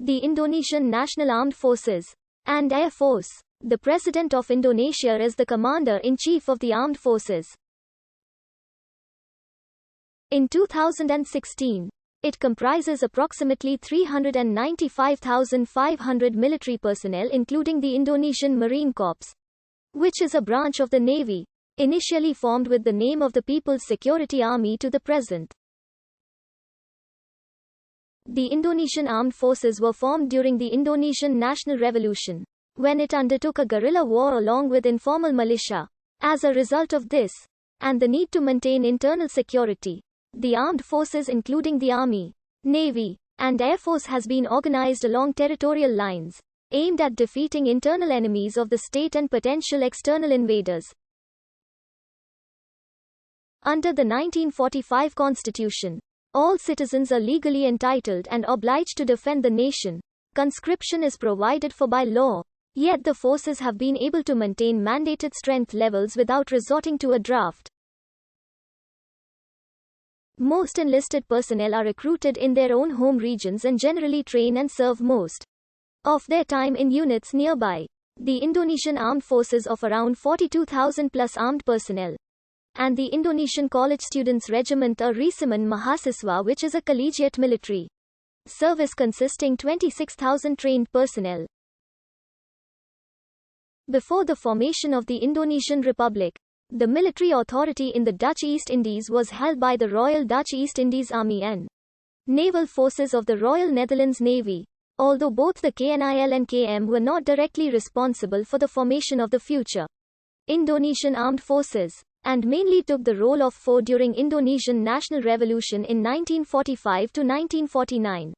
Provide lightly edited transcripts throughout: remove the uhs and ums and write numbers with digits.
the Indonesian National Armed Forces, and Air Force. The President of Indonesia is the Commander-in-Chief of the Armed Forces. In 2016, it comprises approximately 395,500 military personnel including the Indonesian Marine Corps, which is a branch of the Navy, initially formed with the name of the People's Security Army to the present. The Indonesian Armed Forces were formed during the Indonesian National Revolution, when it undertook a guerrilla war along with informal militia. As a result of this, and the need to maintain internal security, the armed forces including the Army, Navy, and Air Force has been organized along territorial lines, aimed at defeating internal enemies of the state and potential external invaders. Under the 1945 Constitution, all citizens are legally entitled and obliged to defend the nation. Conscription is provided for by law, yet the forces have been able to maintain mandated strength levels without resorting to a draft. Most enlisted personnel are recruited in their own home regions and generally train and serve most of their time in units nearby. The Indonesian Armed Forces of around 42,000 plus armed personnel, and the Indonesian College Students Regiment Resimen Mahasiswa, which is a collegiate military service consisting 26,000 trained personnel. Before the formation of the Indonesian Republic, the military authority in the Dutch East Indies was held by the Royal Dutch East Indies Army and Naval Forces of the Royal Netherlands Navy, although both the KNIL and KM were not directly responsible for the formation of the future Indonesian Armed Forces, and mainly took the role of foe during Indonesian National Revolution in 1945 to 1949.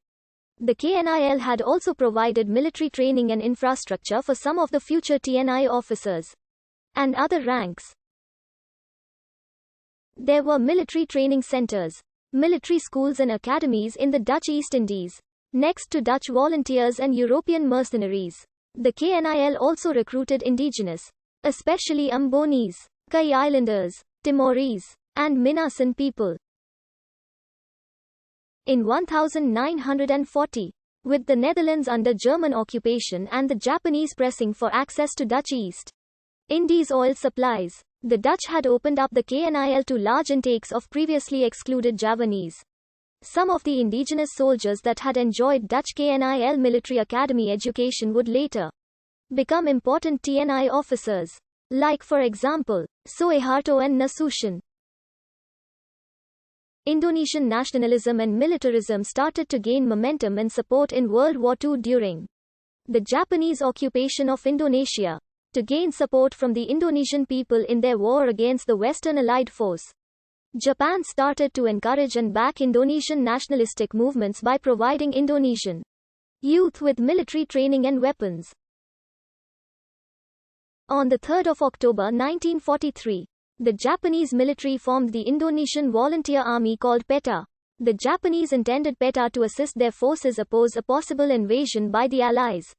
The KNIL had also provided military training and infrastructure for some of the future TNI officers and other ranks. There were military training centers, military schools and academies in the Dutch East Indies, next to Dutch volunteers and European mercenaries. The KNIL also recruited indigenous, especially Ambonese, Kai Islanders, Timorese, and Minasan people. In 1940, with the Netherlands under German occupation and the Japanese pressing for access to Dutch East Indies oil supplies, the Dutch had opened up the KNIL to large intakes of previously excluded Javanese. Some of the indigenous soldiers that had enjoyed Dutch KNIL military academy education would later become important TNI officers, like for example, Soeharto and Nasution. Indonesian nationalism and militarism started to gain momentum and support in World War II during the Japanese occupation of Indonesia. To gain support from the Indonesian people in their war against the Western Allied force, Japan started to encourage and back Indonesian nationalistic movements by providing Indonesian youth with military training and weapons. On 3 October 1943, the Japanese military formed the Indonesian Volunteer Army called PETA. The Japanese intended PETA to assist their forces oppose a possible invasion by the Allies.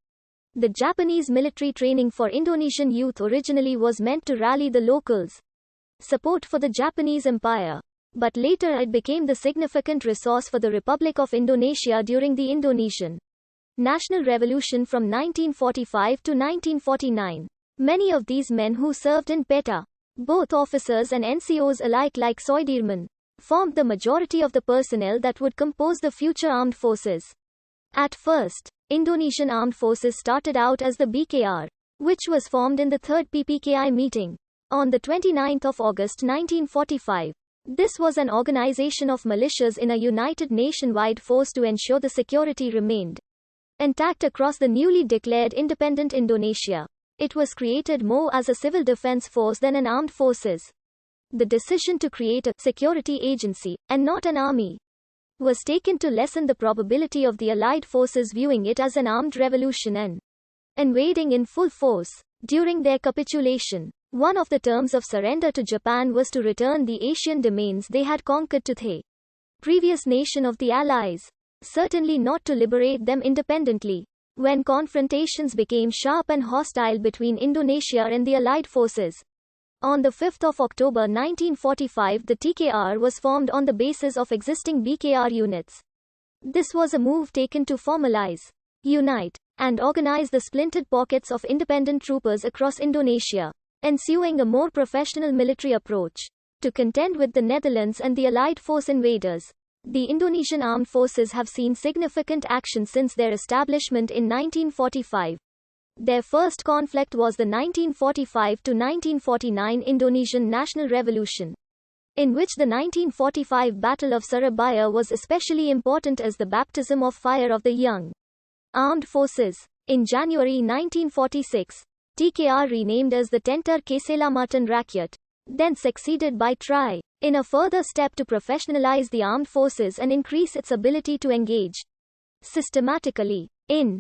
The Japanese military training for Indonesian youth originally was meant to rally the locals' support for the Japanese Empire, but later it became the significant resource for the Republic of Indonesia during the Indonesian National Revolution from 1945 to 1949. Many of these men who served in PETA, both officers and NCOs alike like Soedirman, formed the majority of the personnel that would compose the future armed forces. At first, Indonesian Armed Forces started out as the BKR, which was formed in the 3rd PPKI meeting on 29 August 1945. This was an organization of militias in a united nationwide force to ensure the security remained intact across the newly declared independent Indonesia. It was created more as a civil defense force than an armed forces. The decision to create a security agency, and not an army, was taken to lessen the probability of the Allied forces viewing it as an armed revolution and invading in full force. During their capitulation, one of the terms of surrender to Japan was to return the Asian domains they had conquered to the previous nation of the Allies, certainly not to liberate them independently. When confrontations became sharp and hostile between Indonesia and the Allied forces, on 5 October 1945 the TKR was formed on the basis of existing BKR units. This was a move taken to formalize unite, and organize the splintered pockets of independent troopers across Indonesia, ensuing a more professional military approach to contend with the Netherlands and the Allied force invaders. The Indonesian armed forces have seen significant action since their establishment in 1945. Their first conflict was the 1945–1949 Indonesian National Revolution, in which the 1945 Battle of Surabaya was especially important as the baptism of fire of the young armed forces. In January 1946, TKR renamed as the Tenter Keselamatan Rakyat, then succeeded by TRI, in a further step to professionalize the armed forces and increase its ability to engage systematically in